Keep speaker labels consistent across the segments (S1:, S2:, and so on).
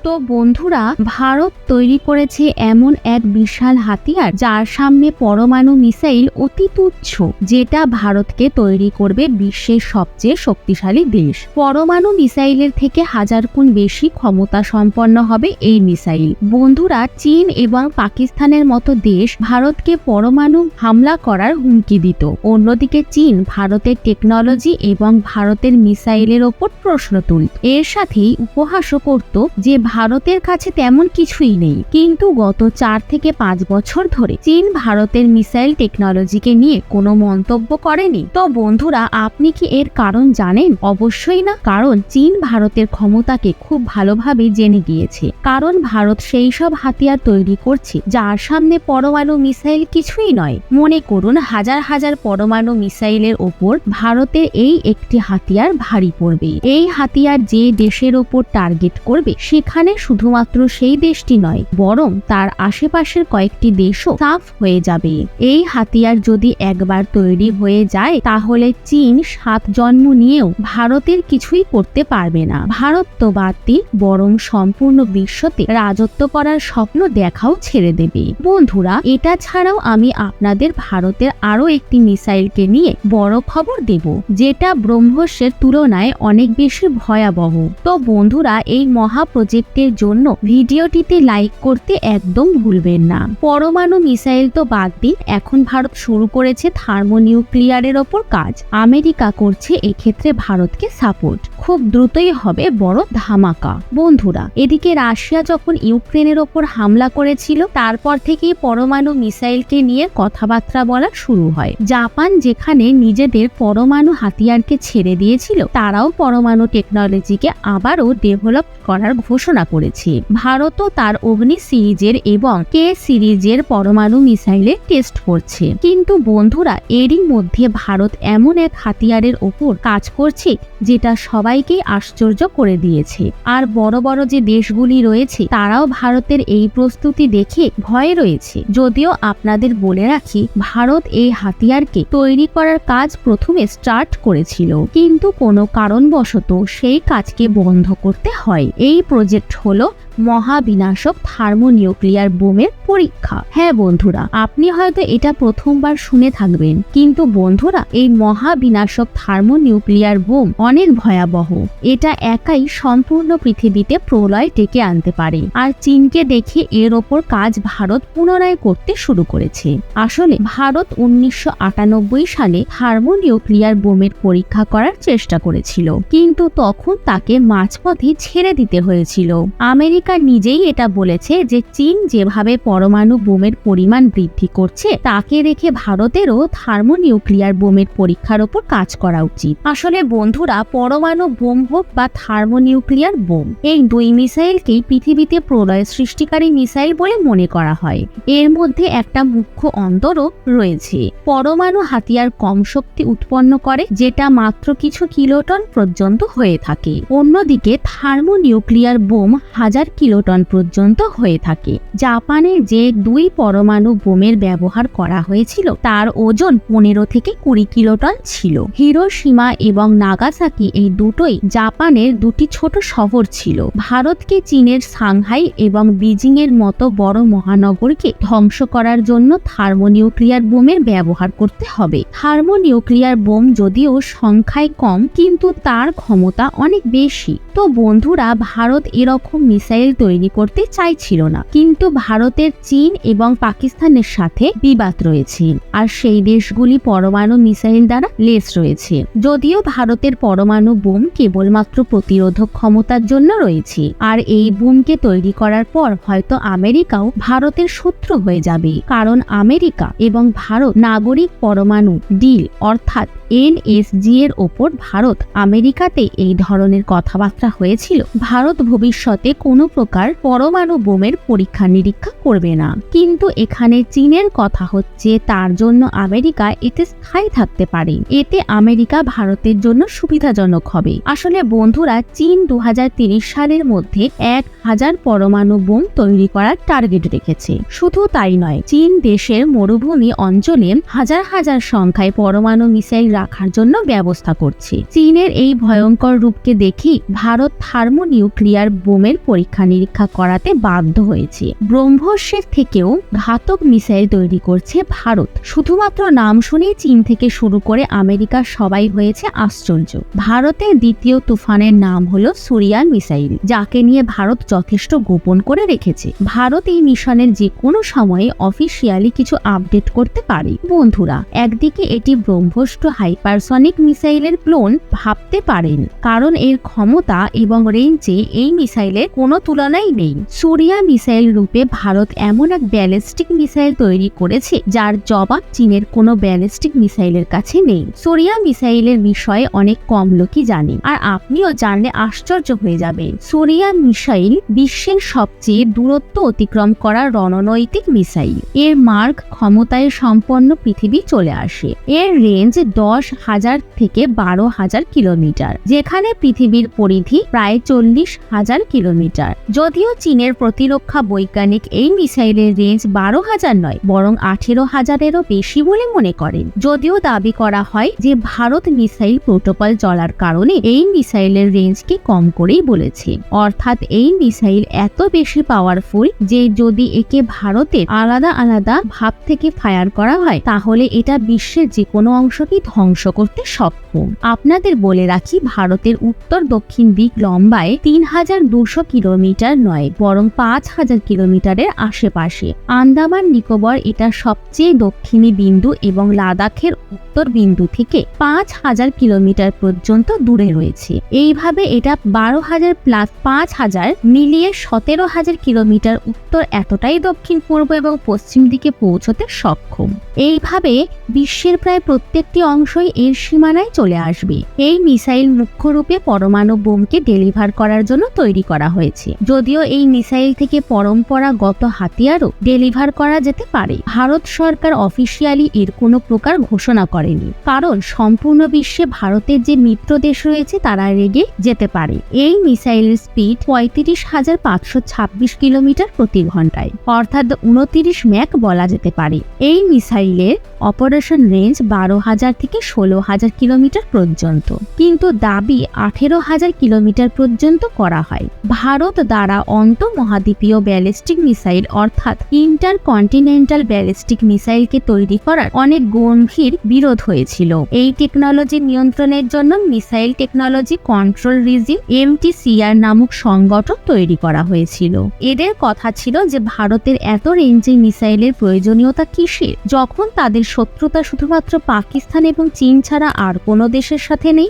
S1: তো বন্ধুরা, ভারত তৈরি করেছে এমন এক বিশাল হাতিয়ার যার সামনে পরমাণু মিসাইল অতি তুচ্ছ, যেটা ভারতকে তৈরি করবে বিশ্বের সবচেয়ে শক্তিশালী দেশ। পরমাণু মিসাইলের থেকে 1000 গুণ বেশি ক্ষমতা সম্পন্ন হবে এই মিসাইল। বন্ধুরা, চীন এবং পাকিস্তানের মতো দেশ ভারতকে পরমাণু হামলা করার হুমকি দিত। অন্যদিকে চীন ভারতের টেকনোলজি এবং ভারতের মিসাইলের ওপর প্রশ্ন তুলত। এর সাথেই উপহাসও করত যে ভারতের কাছে তেমন কিছুই নেই। কিন্তু গত 4 থেকে 5 বছর ধরে চীন ভারতের মিসাইল টেকনোলজিকে নিয়ে কোনো মন্তব্য করেনি। তো বন্ধুরা, আপনি কি এর কারণ জানেন? অবশ্যই না, কারণ চীন ভারতের ক্ষমতাকে খুব ভালোভাবে জেনে গিয়েছে। কারণ ভারত সেই সব হাতিয়ার তৈরি করছে যার সামনে পরমাণু মিসাইল কিছুই নয়। মনে করুন, হাজার হাজার পরমাণু মিসাইলের ওপর ভারতের এই একটি হাতিয়ার ভারী পড়বে। এই হাতিয়ার যে দেশের ওপর টার্গেট করবে, সেখানে শুধুমাত্র সেই দেশটি নয়, বরং তার আশেপাশের কয়েকটি দেশও সাফ হয়ে যাবে। এই হাতিয়ার যদি একবার তৈরি হয়ে যায়, তাহলে চীন 7 জন্ম নিয়েও ভারতের কিছুই করতে পারবে না। ভারত তো বাদ দিন, বরং সম্পূর্ণ বিশ্বতে রাজত্ব করার স্বপ্ন দেখাও ছেড়ে দেবে। বন্ধুরা, এটা ছাড়াও আমি আপনাদের ভারতের আরো একটি মিসাইলকে নিয়ে বড় খবর দেব, যেটা ব্রহ্মসের তুলনায় অনেক বেশি ভয়াবহ। তো বন্ধুরা, এই মহা প্রজেক্টের জন্য ভিডিওটিতে লাইক করতে একদম ভুলবেন না। পরমাণু মিসাইল তো বাদ দিন, এখন ভারত শুরু করেছে থার্মোনিউক্লিয়ারের ওপর কাজ। আমেরিকা করছে এক্ষেত্রে ভারতকে সাপোর্ট। খুব দ্রুতই হবে বড় ধামাকা। বন্ধুরা, এদিকে রাশিয়া যখন ইউক্রেনের ওপর হামলা করেছিল, তারপর থেকেই পরমাণু মিসাইলকে নিয়ে কথাবার্তা বলা শুরু হয়। জাপান যেখানে নিজেদের পরমাণু হাতিয়ারকে ছেড়ে দিয়েছিল, তারাও পরমাণু টেকনোলজিকে আবারও ডেভেলপ করার ঘোষণা করেছে। ভারতও তার অগ্নি সিরিজের এবং কে সিরিজের পরমাণু মিসাইলের টেস্ট করছে। কিন্তু বন্ধুরা, এরই মধ্যে ভারত এমন এক হাতিয়ারের ওপর কাজ করছে যেটা সবাইকেই আশ্চর্য করে দিয়েছে। আর বড় বড় যে দেশগুলি রয়েছে, তারাও ভারতের এই প্রস্তুতি দেখে ভয়ে রয়েছে। যদিও আপনাদের বলে রাখি, ভারত এই হাতিয়ারকে তৈরি করার কাজ প্রথমে স্টার্ট করেছিল, কিন্তু কোনো কারণবশত সেই কাজকে বন্ধ করতে হয়। এই প্রজেক্ট হলো মহাবিনাশক থার্মোনিউক্লিয়ার বোমের পরীক্ষা। হ্যাঁ বন্ধুরা, আপনি হয়তো এটা প্রথমবার শুনে থাকবেন, কিন্তু বন্ধুরা, এই মহাবিনাশক থার্মোনিউক্লিয়ার বোম অনেক ভয়াবহ। এটা একাই সম্পূর্ণ পৃথিবীতে প্রলয় ডেকে আনতে পারে। আর চীনকে দেখে এর ওপর কাজ ভারত পুনরায় করতে শুরু করেছে। আসলে ভারত 1998 সালে থার্মোনিউক্লিয়ার বোমের পরীক্ষা করার চেষ্টা করেছিল, কিন্তু তখন তাকে মাঝপথে ছেড়ে দিতে হয়েছিল। আমেরিকা নিজেই এটা বলেছে যে চীন যেভাবে পরমাণু বোমের পরিমাণ বৃদ্ধি করছে, তাকে রেখে ভারতেরও থার্মোনিউক্লিয়ার বোমের পরীক্ষার ওপর কাজ করা উচিত। আসলে বন্ধুরা, পরমাণু বোম হোক বা থার্মোনিউক্লিয়ার বোম, এই দুই মিসাইলকেই পৃথিবীতে প্রলয় সৃষ্টিকারী মিসাইল বলে মনে করা হয়। এর মধ্যে একটা মুখ্য অন্তরও রয়েছে। পরমাণু হাতিয়ার কম শক্তি উৎপন্ন করে, যেটা মাত্র কিছু কিলোটন পর্যন্ত হয়ে থাকে। অন্যদিকে থার্মোনিউক্লিয়ার বোম 1000 কিলোটন পর্যন্ত হয়ে থাকে। জাপানে যে 2 পরমাণু বোমের ব্যবহার করা হয়েছিল, তার ওজন 15 থেকে 20 কিলোটন ছিল। হিরোশিমা এবং নাগাসাকি এই দুটোই জাপানের দুটি ছোট শহর ছিল। ভারতকে চীনের সাংহাই এবং বেজিং এর মতো বড় মহানগরকে ধ্বংস করার জন্য থার্মোনিউক্লিয়ার বোমের ব্যবহার করতে হবে। থার্মোনিউক্লিয়ার বোম যদিও সংখ্যায় কম, কিন্তু তার ক্ষমতা অনেক বেশি। তো বন্ধুরা, ভারত এরকম মিসাইল তৈরি করতে চাইছিল না, কিন্তু ভারতের চীন এবং পাকিস্তানের সাথে বিবাদ রয়েছে, আর সেই দেশগুলি পরমাণু মিসাইল দ্বারা লেস রয়েছে। যদিও ভারতের পরমাণু বোম কেবলমাত্র প্রতিরোধক ক্ষমতার জন্য রয়েছে, আর এই বোমকে তৈরি করার পর হয়তো আমেরিকাও ভারতের শত্রু হয়ে যাবে, কারণ আমেরিকা এবং ভারত নাগরিক পরমাণু ডিল অর্থাৎ NSG এর ওপর ভারত আমেরিকাতে এই ধরনের কথাবার্তা হয়েছিল। ভারত ভবিষ্যতে কোনো প্রকার পরমাণু বোমের পরীক্ষা নিরীক্ষা করবে না, কিন্তু এখানে চীনের কথা হচ্ছে তার জন্য আমেরিকা এতে স্থায়ী থাকতে পারে। এতে আমেরিকা ভারতের জন্য সুবিধাজনক হবে। আসলে বন্ধুরা, চীন 2030 সালের মধ্যে 1000 পরমাণু বোম তৈরি করার টার্গেট রেখেছে। শুধু তাই নয়, চীন দেশের মরুভূমি অঞ্চলে হাজার হাজার সংখ্যায় পরমাণু মিসাইল রাখার জন্য ব্যবস্থা করছে। চীনের এই ভয়ঙ্কর রূপকে দেখি ভারত থার্মোনিউক্লিয়ার বোমের পরীক্ষা পরীক্ষা নিরীক্ষা করাতে বাধ্য হয়েছে। ব্রহ্মোসের থেকেও ঘাতক মিসাইল তৈরি করছে ভারত। শুধুমাত্র নাম শুনেই চীন থেকে শুরু করে আমেরিকার সবাই হয়েছে আশ্চর্য। ভারতের দ্বিতীয় তুফানের নাম হলো সুরিয়ান মিসাইল, যাকে নিয়ে ভারত যথেষ্ট গোপন করে রেখেছে। ভারত এই মিশনের যে কোনো সময়ে অফিসিয়ালি কিছু আপডেট করতে পারে। বন্ধুরা, একদিকে এটি ব্রহ্মোস হাইপারসনিক মিসাইলের ক্লোন ভাবতে পারেন, কারণ এর ক্ষমতা এবং রেঞ্জে এই মিসাইলের কোনো তুলনাই নেই। সুরিয়া মিসাইল রূপে ভারত এমন এক ব্যালিস্টিক মিসাইল তৈরি করেছে যার জবাব চীনের কোনো ব্যালিস্টিক মিসাইলের কাছে নেই। সুরিয়া মিসাইলের বিষয়ে অনেক কম লোকই জানে, আর আপনিও জানলে আশ্চর্য হয়ে যাবেন। সুরিয়া মিসাইল বিশ্বের সবচেয়ে দূরত্ব অতিক্রম করা রণনৈতিক মিসাইল। এর মার্ক ক্ষমতায় সম্পন্ন পৃথিবী চলে আসে। এর রেঞ্জ 10,000 থেকে 12,000 কিলোমিটার, যেখানে পৃথিবীর পরিধি প্রায় 40,000 কিলোমিটার। যদিও চীনের প্রতিরক্ষা বৈজ্ঞানিক এই মিসাইলের রেঞ্জ 12,000 নয়, বরং 18,000-এরও বেশি বলে মনে করেন। যদিও দাবি করা হয় যে ভারত মিসাইল প্রোটোকল চলার কারণে এই মিসাইলের রেঞ্জকে কম করেই বলেছে। অর্থাৎ এই মিসাইল এত বেশি পাওয়ারফুল যে যদি একে ভারতের আলাদা আলাদা ভাব থেকে ফায়ার করা হয় তাহলে এটা বিশ্বের যে কোনো অংশকে ধ্বংস করতে সক্ষম। আপনাদের বলে রাখি, ভারতের উত্তর দক্ষিণ দিক লম্বায় 3,200 কিলোমিটার নয়, বরং 5,000 কিলোমিটারের আশেপাশে। আন্দামান নিকোবর এটা সবচেয়ে দক্ষিণী বিন্দু এবং লাদাখের উত্তর বিন্দু থেকে 5,000 কিলোমিটার পর্যন্ত দূরে রয়েছে। এইভাবে এটা 12,000 প্লাস 5,000 মিলিয়ে 17,000 কিলোমিটার উত্তর এতটাই দক্ষিণ পূর্ব এবং পশ্চিম দিকে পৌঁছতে সক্ষম। এইভাবে বিশ্বের প্রায় প্রত্যেকটি অংশই এর সীমানায় চলে আসবে। এই মিসাইল মুখ্যরূপে পরমাণু বোমকে ডেলিভার করার জন্য তৈরি করা হয়েছে। যদিও এই মিসাইল থেকে পরম্পরাগত হাতিয়ারও ডেলিভার করা যেতে পারে, ভারত সরকার অফিসিয়ালি এর কোনো প্রকার ঘোষণা করেনি, কারণ সম্পূর্ণ বিশ্বে ভারতের যে মিত্র দেশ রয়েছে তারা রেগে যেতে পারে। এই মিসাইলের স্পিড 35,526 কিলোমিটার প্রতি ঘন্টায়, অর্থাৎ 29 ম্যাক বলা যেতে পারে। এই মিসাইলের অপারেশন রেঞ্জ 12,000 থেকে 16,000 কিলোমিটার পর্যন্ত, কিন্তু দাবি 18,000 কিলোমিটার পর্যন্ত করা হয়। ভারত দ্বারা অন্তঃমহাদ্বীপীয় ব্যালিস্টিক মিসাইল অর্থাৎ ইন্টারকন্টিনেন্টাল ব্যালিস্টিক মিসাইলকে তৈরি করার অনেক গম্ভীর বিরোধ হয়েছিল। এই টেকনোলজি নিয়ন্ত্রণের জন্য missile technology control regime MTCR নামক সংগঠন তৈরি করা হয়েছিল। এদের কথা ছিল যে ভারতের এত রেঞ্জের মিসাইলের প্রয়োজনীয়তা কিসের, যখন তাদের শত্রুতা শুধুমাত্র পাকিস্তান এবং চীন ছাড়া আর কোনো দেশের সাথে নেই।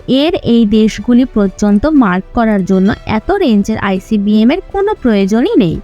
S1: এই দেশগুলি পর্যন্ত মার্ক করার জন্য এত রেঞ্জের ICBM এর কোনো প্রয়োজনই নেই।